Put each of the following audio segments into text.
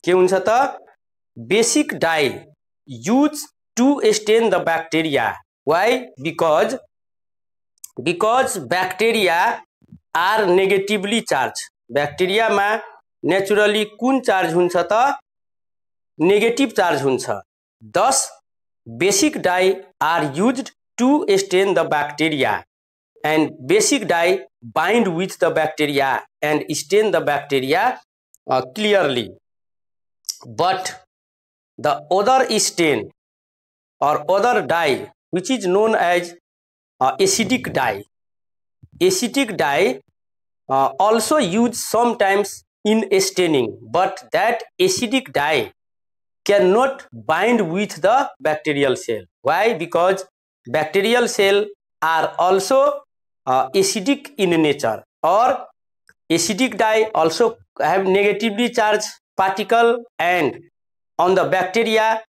के हुन्छ त basic dye use to stain the bacteria why because bacteria are negatively charge bacteria में naturally कुन चार्ज हुन्छ त नेगेटिभ चार्ज हुन्छ thus basic dye are used to stain the bacteria and basic dye bind with the bacteria and stain the bacteria clearly but the other stain or other dye which is known as acidic dye also used sometimes in staining but that acidic dye cannot bind with the bacterial cell. Why? Because bacterial cell are also acidic in nature or acidic dye also have negatively charged particle and on the bacteria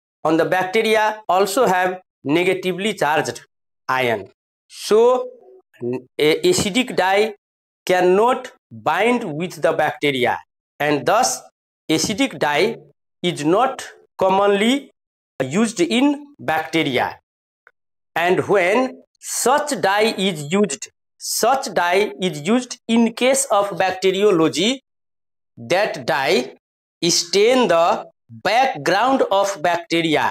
also have negatively charged ion. So acidic dye cannot bind with the bacteria and thus acidic dye is not commonly used in bacteria and when such dye is used in case of bacteriology that dye stain the background of bacteria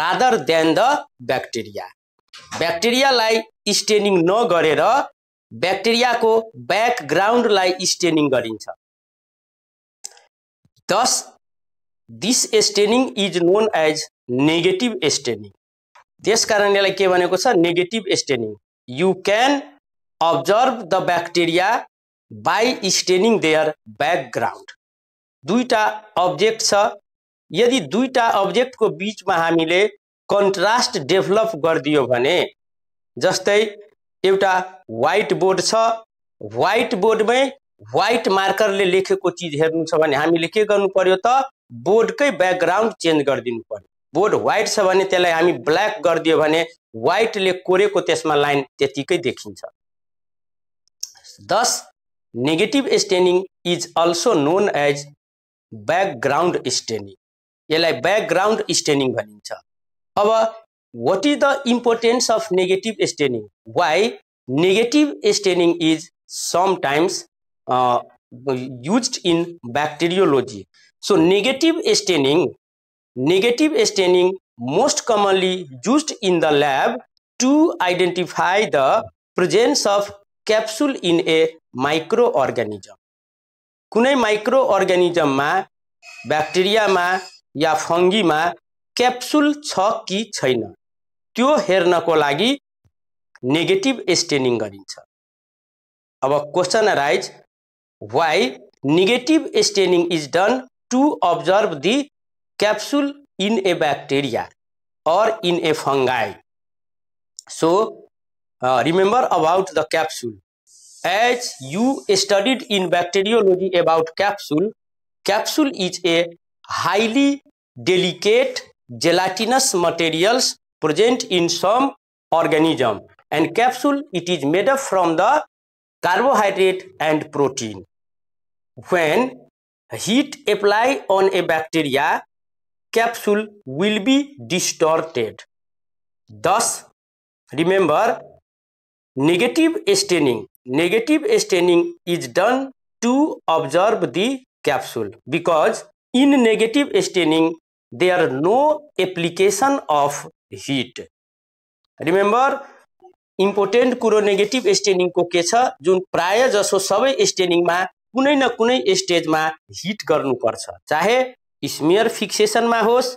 rather than the bacteria लाई staining नगरेर bacteria को background लाई staining गरिन्छ thus this staining is known as negative staining. त्यस कारण यसलाई के भनेको छ negative staining. You can observe the bacteria by staining their background. दुईटा ऑब्जेक्ट छ यदि दुईटा ऑब्जेक्ट को बीच में हामीले कन्ट्रास्ट डेभलप गर्दियो भने जस्तै एउटा व्हाइट बोर्ड छ व्हाइट बोर्ड में व्हाइट मार्कर ले लेखेको चीज हेर्नु छ भने हामीले के गर्नु पर्यो त बोर्ड कै बैकग्राउंड चेंज गरिदिनु पर्यो. बोर्ड व्हाइट छ भने त्यसलाई हामी ब्ल्याक गरिदियो भने व्हाइट ले कोरेको त्यसमा लाइन त्यतिकै देखिन्छ. Thus negative staining is also known as background staining. यसलाई बैकग्राउंड स्टेनिङ भनिन्छ. अब what is the importance of negative staining? Why negative staining is sometimes used in bacteriology. So negative staining most commonly used in the lab to identify the presence of capsule in a microorganism. कुनै माइक्रोअर्गेनिजम में bacteria में या fungi में capsule छ कि छैन त्यो हेर्नको लागि नेगेटिभ स्टेनिङ गरिन्छ. अब question arise why negative staining is done to observe the capsule in a bacteria or in a fungi. So remember about the capsule. As you studied in bacteriology about capsule is a highly delicate gelatinous materials present in some organism and capsule it is made up from the carbohydrate and protein. When heat apply on a bacteria capsule will be distorted. Thus remember negative staining is done to observe the capsule because in negative staining there are no application of heat. Remember important कुरो negative staining को के छ जुन प्राय जसो सबै staining में कुनै न कुनै स्टेज में हिट गर्नु पर्छ चाहे स्मियर फिक्सेसन में होस्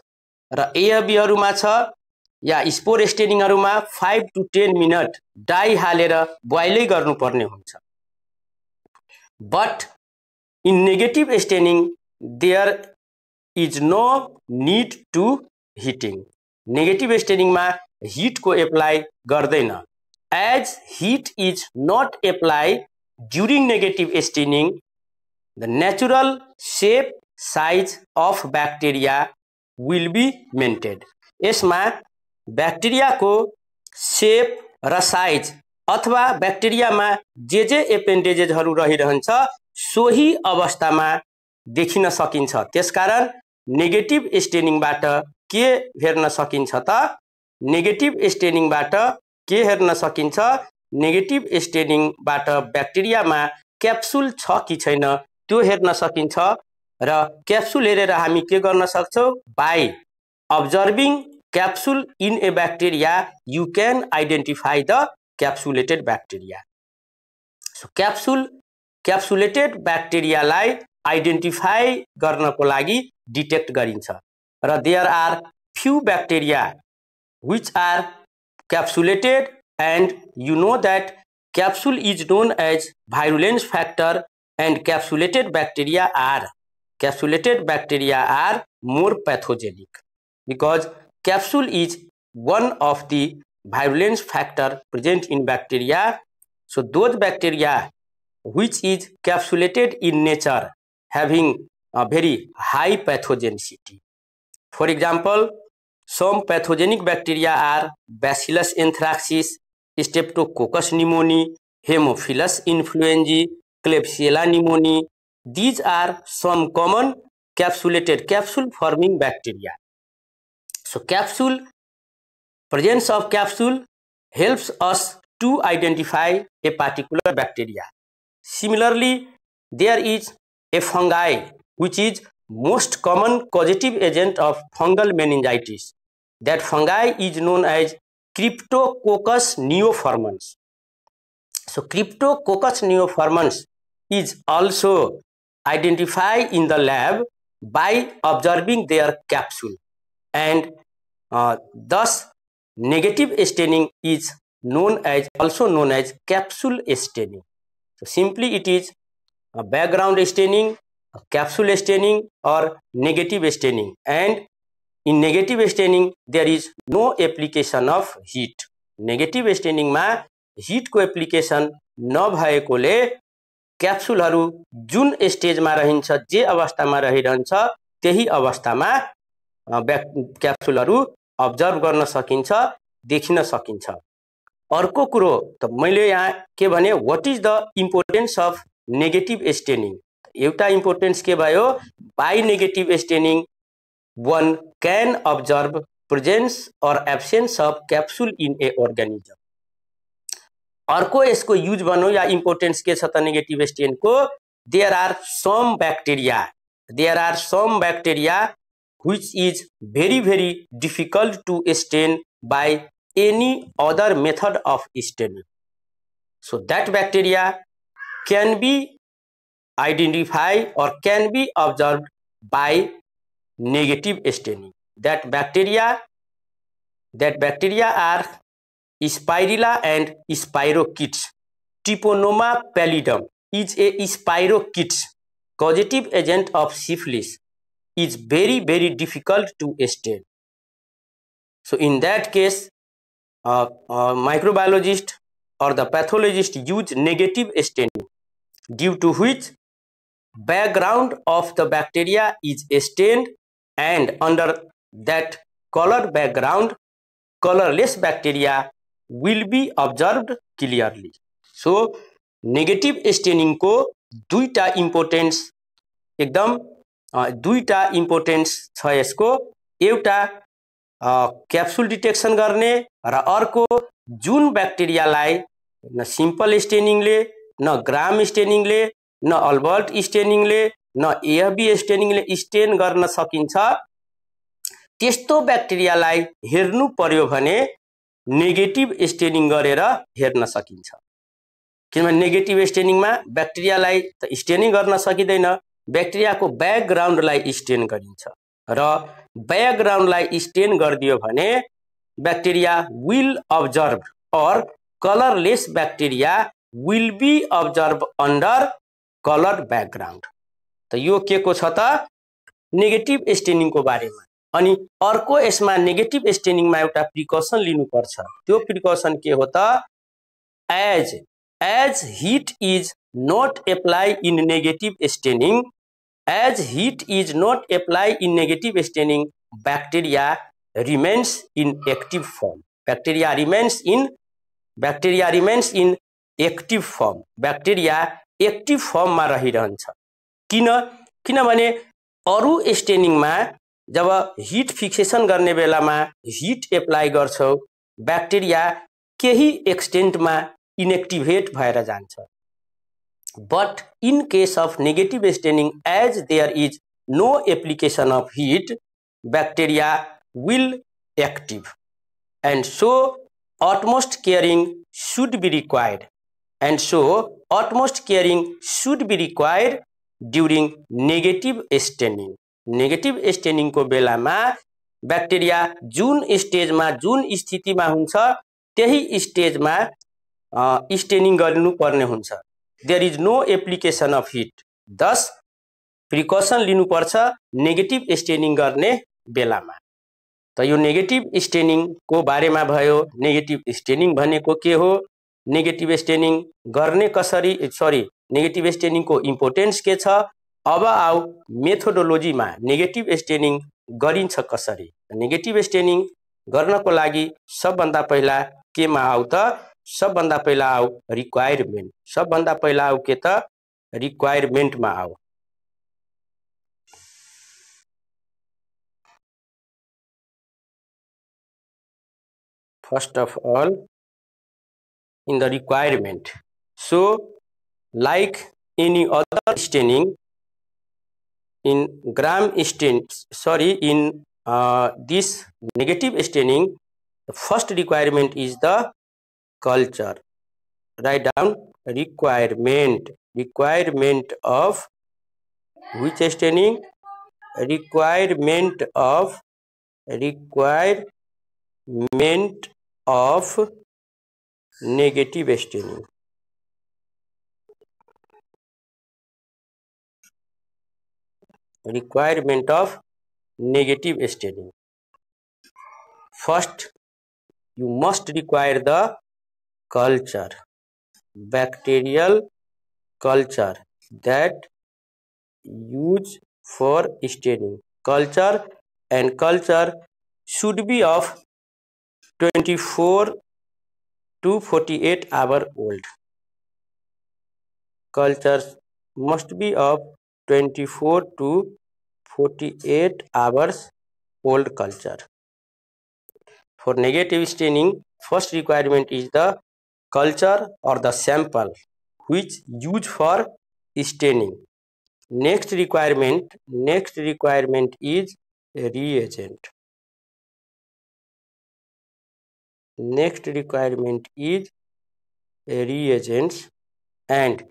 र एएबीहरु में छ या स्पोर स्टेनिङहरु में 5 to 10 मिनट डाई हालेर बोइलै गर्नु पर्ने हुन्छ. But in negative staining there is no need to heating. Negative staining में हिट को एप्लाई गर्दैन. As heat is not apply during negative staining the natural shape size of bacteria will be maintained. यसमा bacteria को shape र size अथवा bacteria में जे एपेन्डेजेजहरु रहिरहन्छ सोही अवस्थामा देखिन सकिन्छ. त्यसकारण नेगेटिभ स्टेनिङबाट के हेर्न सकिन्छ त? नेगेटिभ स्टेनिङबाट के हेर्न सकिन्छ? नेगेटिभ स्टेनिङबाट ब्याक्टेरियामा क्याप्सुल छ कि छैन त्यो हेर्न सकिन्छ र क्याप्सुल हेरेर हामी के गर्न सक्छौं? By observing capsule in a bacteria you can identify the capsulated bacteria. So capsulated bacteria लाई identify गर्नको लागि डिटेक्ट गरिन्छ र there are few bacteria which are capsulated and you know that capsule is known as virulence factor and capsulated bacteria are more pathogenic because capsule is one of the virulence factor present in bacteria. So those bacteria which is capsulated in nature having a very high pathogenicity. For example, some pathogenic bacteria are Bacillus anthracis, Streptococcus pneumoniae, Haemophilus influenzae, Klebsiella pneumoniae. These are some common capsule forming bacteria. So presence of capsule helps us to identify a particular bacteria. Similarly, there is a fungi which is most common causative agent of fungal meningitis. That fungi is known as Cryptococcus neoformans. So Cryptococcus neoformans is also identified in the lab by observing their capsule, and thus negative staining is also known as capsule staining. So simply it is a background staining, a capsule staining or negative staining, and in negative staining there is no application of heat. Negative staining मा heat को application नभएकोले क्याप्सुलहरू जुन स्टेजमा रहन्छ, जे अवस्थामा रहिरहन्छ त्यही अवस्थामा क्याप्सुलहरू अब्जर्भ गर्न सकिन्छ, देखिन सकिन्छ। अर्को कुरो त मैले यहाँ के भने, what is the importance of negative staining? एउटा इम्पोर्टेन्स के भयो? By negative staining one can observe presence or absence of capsule in a organism. अर्को यसको युज भनौं या इम्पोर्टेन्स के छ त नेगेटिभ स्टेन को? there are some bacteria which is very difficult to stain by any other method of staining. So that bacteria can be identified or can be observed by negative staining. That bacteria are Spirilla and Spirochetes. Treponema pallidum is a spirochetes, causative agent of syphilis, is very difficult to stain. So in that case, microbiologist or the pathologist use negative staining, due to which background of the bacteria is stained, and under that color background, colorless bacteria will be observed clearly. So negative staining को दुईटा importance छ यसको। एउटा capsule detection गर्ने र अर्को जुन ब्याक्टेरियालाई न सिम्पल स्टेनिङले, न ग्राम स्टेनिङले, न अल्बर्ट स्टेनिङले, न एएफबी स्टेनिङले स्टेन गर्न सकिन्छ, त्यस्तो ब्याक्टेरियालाई हेर्नु पर्यो भने नेगेटिभ स्टेनिङ गरेर हेर्न सकिन्छ। किनभने नेगेटिभ स्टेनिङमा ब्याक्टेरियालाई त स्टेनिङ गर्न सकिदैन, ब्याक्टेरियाको ब्याकग्राउन्डलाई स्टेन गरिन्छ र ब्याकग्राउन्डलाई स्टेन गरिदियो भने bacteria will observe or colourless bacteria will be observe under colour background. तो यो के को छ त नेगेटिभ स्टेनिङ को बारेमा। अनि अर्को यसमा नेगेटिभ स्टेनिङ मा एउटा प्रिकसन लिनुपर्छ। त्यो प्रिकसन के हो त? as heat is not apply in negative staining, bacteria remains in active form. Bacteria remains in active form. Bacteria active फर्ममा रहिरहन्छ। किनभने अरू स्टेनिङमा जब हिट फिक्सेसन गर्ने बेलामा हिट एप्लाई गर्छौ ब्याक्टेरिया केही एक्सटेन्टमा इनएक्टिभेट भएर जान्छ। But in case of negative staining as there is no application of heat bacteria will active, and so utmost caring should be required, during negative staining. Negative staining को बेलामा bacteria जुन स्टेजमा जुन स्थितिमा हुन्छ त्यही स्टेजमा स्टेनिङ गर्नुपर्ने हुन्छ। There is no application of heat, this precaution लिनुपर्छ नेगेटिभ स्टेनिङ गर्ने बेलामा। त यो नेगेटिभ स्टेनिङ को बारेमा भयो। नेगेटिभ स्टेनिङ भनेको के हो, नेगेटिभ स्टेनिङ गर्ने कसरी, नेगेटिभ स्टेनिङ को इम्पोर्टेन्स के छ। अब आउ मेथोडोलोजीमा नेगेटिभ स्टेनिङ गरिन्छ कसरी। नेगेटिभ स्टेनिङ गर्नको लागि सबभन्दा पहिला केमा आउ त, सबभन्दा पहिला आउ रिक्वायरमेन्ट, सबभन्दा पहिला आउ के त रिक्वायरमेन्टमा आउ। First of all, in the requirement, so like any other staining, in this negative staining, the first requirement is the culture. Write down requirement of which staining, requirement of negative staining. Requirement of negative staining. First, you must require the culture, bacterial culture that use for staining. Culture should be of 24 to 48 hour old. Cultures must be of 24 to 48 hours old culture. For negative staining, first requirement is the culture or the sample which used for staining. Next requirement is reagent. Next requirement is reagents, and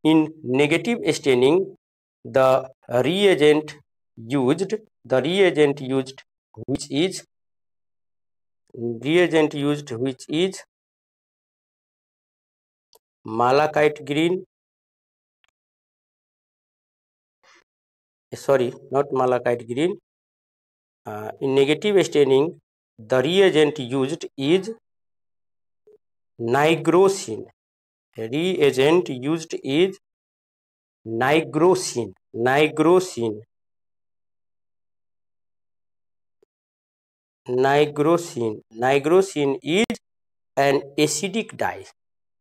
in negative staining the reagent used which is malachite green, not malachite green. In negative staining the reagent used is nigrosin. Reagent used is nigrosin. Nigrosin is an acidic dye.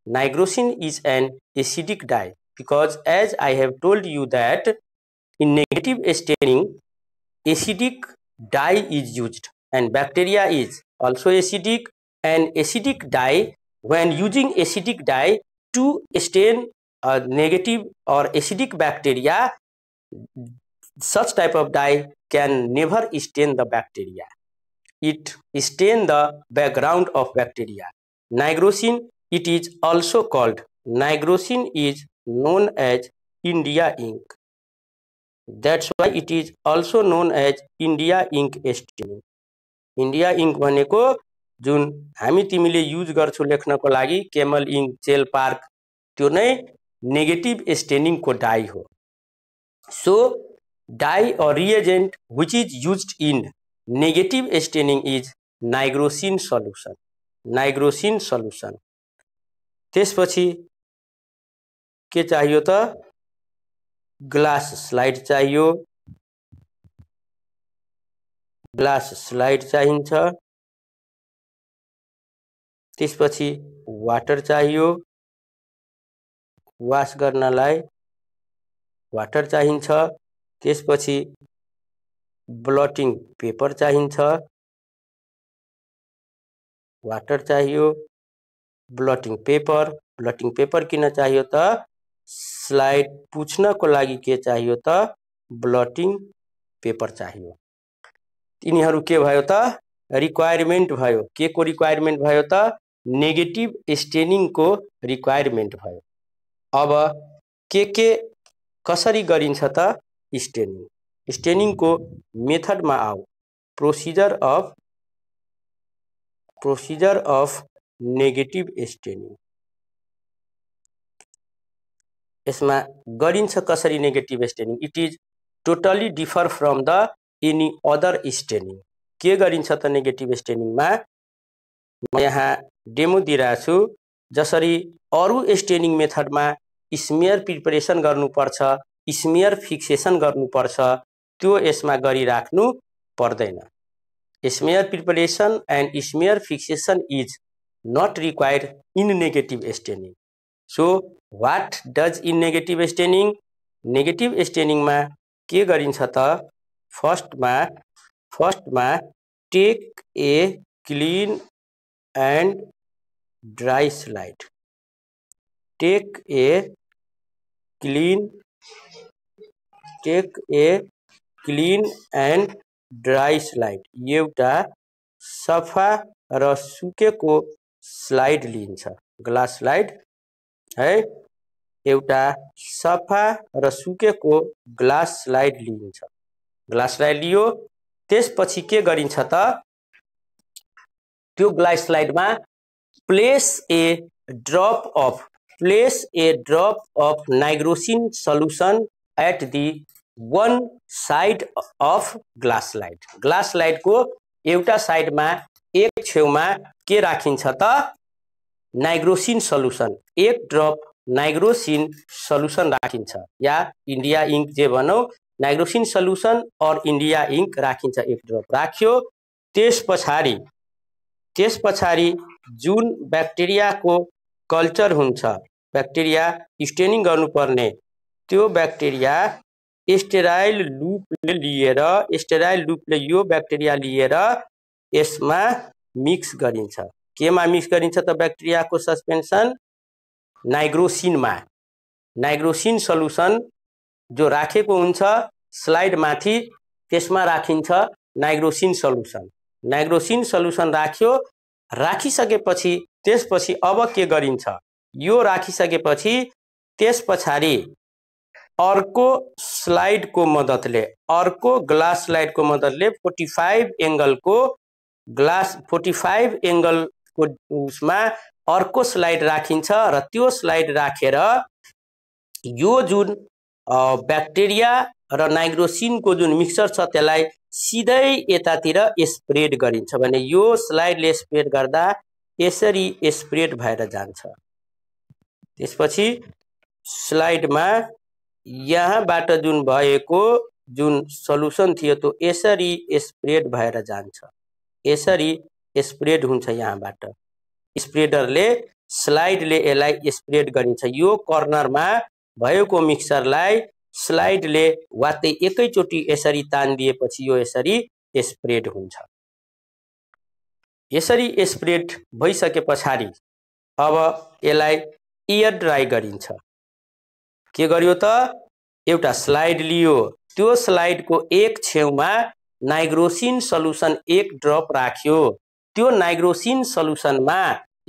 Nigrosin is an acidic dye because, as I have told you, that in negative staining acidic dye is used and bacteria is also acidic, and acidic dye, when using acidic dye to stain a negative or acidic bacteria, such type of dye can never stain the bacteria. It stain the background of bacteria. Nigrosin, it is also called, nigrosin is known as India ink. That's why it is also known as India ink staining. India ink भनेको जुन हामी तिमीले use गर्छौ लेख्नको लागि camel ink, jail पार्क, त्यो नै नेगेटिभ स्टेनिङ को डाई हो। So dye or reagent which is used in negative staining is nigrosin solution. Nigrosin solution. त्यसपछि के चाहियो त, ग्लास स्लाइड चाहियो, ग्लास स्लाइड चाहिन्छ। त्यसपछि वाटर चाहियो, वाश गर्नलाई वाटर चाहिन्छ। त्यसपछि ब्लटिङ पेपर चाहिन्छ, वाटर चाहियो, ब्लटिङ पेपर किन चाहियो त स्लाइड पुछ्नको लागि के चाहियो त ब्लटिङ पेपर चाहियो। तिनीहरू के भयो त रिक्वायरमेन्ट भयो, के को रिक्वायरमेन्ट भयो त नेगेटिभ स्टेनिङ को रिक्वायरमेन्ट भयो। अब के कसरी गरिन्छ त स्टेनिङ, स्टेनिङ को मेथडमा आऊ। प्रोसिजर अफ नेगेटिभ स्टेनिङ, यसमा गरिन्छ कसरी negative staining. It is totally differ from the any other staining. के गरिन्छ त नेगेटिभ स्टेनिङमा, म यहाँ डेमो दिइरहेको छु। जसरी अरू स्टेनिङ मेथडमा स्मेयर प्रिपरेसन गर्नुपर्छ, स्मेयर फिक्सेसन गर्नुपर्छ, त्यो यसमा गरिराख्नु पर्दैन। Smear preparation and smear fixation is not required in negative staining. So what does in negative staining, negative स्टेनिङमा के गरिन्छ त फर्स्टमा take a clean and dry slide, take a clean and dry slide, एउटा सफा र सुकेको स्लाइड लिन्छ, ग्लास स्लाइड है, एउटा सफा र सुकेको ग्लास स्लाइड लिन्छ। ग्लास स्लाइड लियो, त्यसपछि के गरिन्छ त त्यो ग्लास स्लाइडमा place a drop of nigrosin solution at the one side of glass slide. Glass slide को एउटा साइडमा एक छेउमा के राखिन्छ त नाइट्रोसिन सल्युसन, एक ड्रप नाइट्रोसिन सल्युसन राखिन्छ, या इन्डिया इंक जे भनौँ नाइट्रोसिन सल्युसन और इन्डिया इंक राखिन्छ, एक ड्रप राख्यो। त्यस पछाडि जुन ब्याक्टेरिया को कल्चर हुन्छ, ब्याक्टेरिया स्टेनिङ गर्नुपर्ने, त्यो ब्याक्टेरिया स्टेराइल लूपले यो ब्याक्टेरिया लिएर यसमा मिक्स गरिन्छ। केमा मिक्स गरिन्छ त ब्याक्टेरिया को सस्पेन्सन नाइट्रोसिनमा, नाइट्रोसिन सल्युसन जो राखेको हुन्छ स्लाइड माथि, त्यसमा राखिन्छ नाइट्रोसिन सल्युसन। नाइट्रोसिन सल्युसन राखिसकेपछि त्यसपछि अब के गरिन्छ, यो राखिसकेपछि त्यस पछाडि अर्को स्लाइडको मद्दतले, अर्को ग्लास स्लाइडको मद्दतले 45 एंगलको उसमा अर्को स्लाइड राखिन्छ र त्यो स्लाइड राखेर यो जुन ब्याक्टेरिया र नाइट्रोसिनको जुन मिक्सचर छ त्यसलाई सिधै यतातिर स्प्रेड गरिन्छ भने यो स्लाइडले स्प्रेड गर्दा यसरी स्प्रेड भएर जान्छ। त्यसपछि स्लाइडमा यहाँबाट जुन भएको जुन सल्युसन थियो त्यो यसरी स्प्रेड भएर जान्छ, यसरी स्प्रेड हुन्छ। यहाँबाट स्प्रेडरले स्लाइडले यसलाई स्प्रेड गरिन्छ। यो कर्नरमा भएको मिक्सचरलाई स्लाइडले वात्तै एकैचोटि यसरी तान्दिएपछि यो यसरी स्प्रेड हुन्छ। यसरी स्प्रेड भइसके पछाडि अब यसलाई एयर ड्राई गरिन्छ। के गर्यो त एउटा स्लाइड लियो, त्यो स्लाइडको एक छेउमा नाइट्रोसिन सल्युसन एक ड्रप राख्यो, त्यो नाइट्रोसिन सल्युसनमा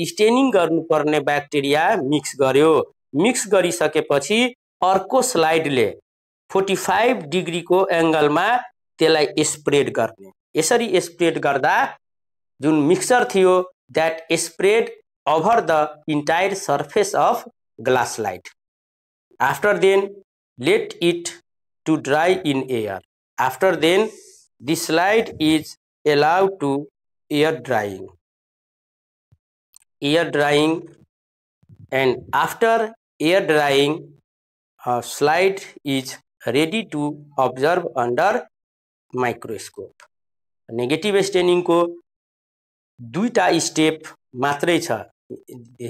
स्टेनिङ गर्नुपर्ने ब्याक्टेरिया मिक्स गर्यो। मिक्स गरिसकेपछि अर्को स्लाइडले 45 डिग्रीको एंगलमा त्यसलाई स्प्रेड गर्ने। यसरी स्प्रेड गर्दा जुन मिक्सचर थियो that spread over the entire surface of glass slide. After then let it to dry in air. After then the slide is allowed to air drying, and after air drying slide is ready to observe under microscope. Negative staining को दुईटा step मात्रै छ।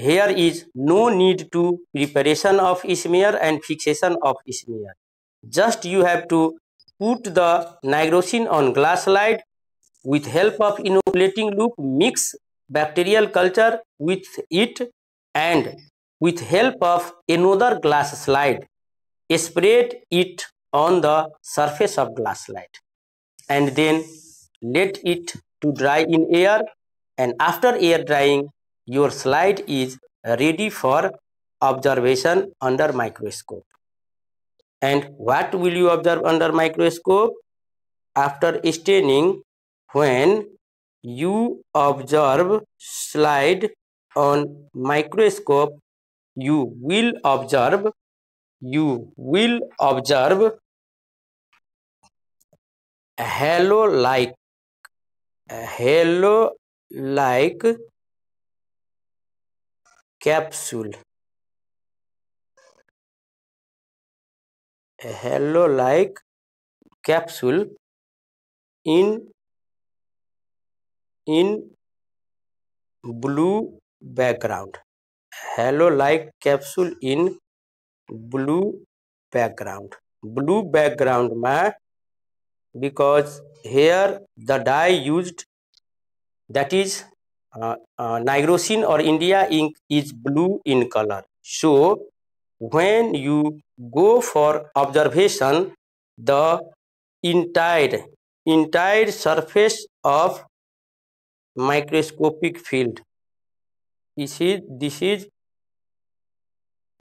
Here is no need to preparation of smear and fixation of smear. Just you have to put the nigrosin on glass slide. With help of inoculating loop, mix bacterial culture with it, and with help of another glass slide, spread it on the surface of glass slide, and then let it to dry in air. And after air drying, your slide is ready for observation under microscope. And what will you observe under microscope? After staining, when you observe slide on microscope, you will observe halo-like capsule, in blue background. Halo-like capsule in blue background. Blue background ma, because here the dye used, that is nigrosin or India ink, is blue in color. So when you go for observation, the entire surface of microscopic field, this is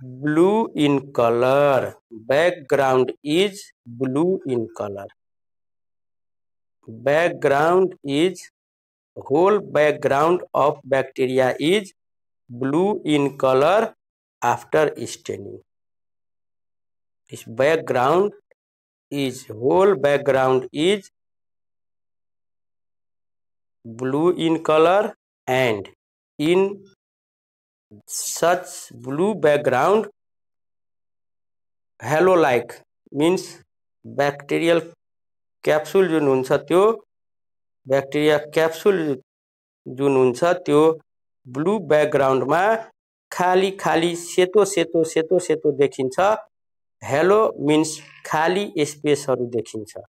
blue in color. Background is blue in color. Background is, whole background of bacteria is blue in color after staining. This background is, whole background is blue in color, and in such blue background, halo-like means bacterial capsule जुन हुन्छ त्यो bacteria capsule जुन हुन्छ त्यो blue background मा खाली सेतो देखिन्छ. हेलो means खाली स्पेसहरु देखिन्छ.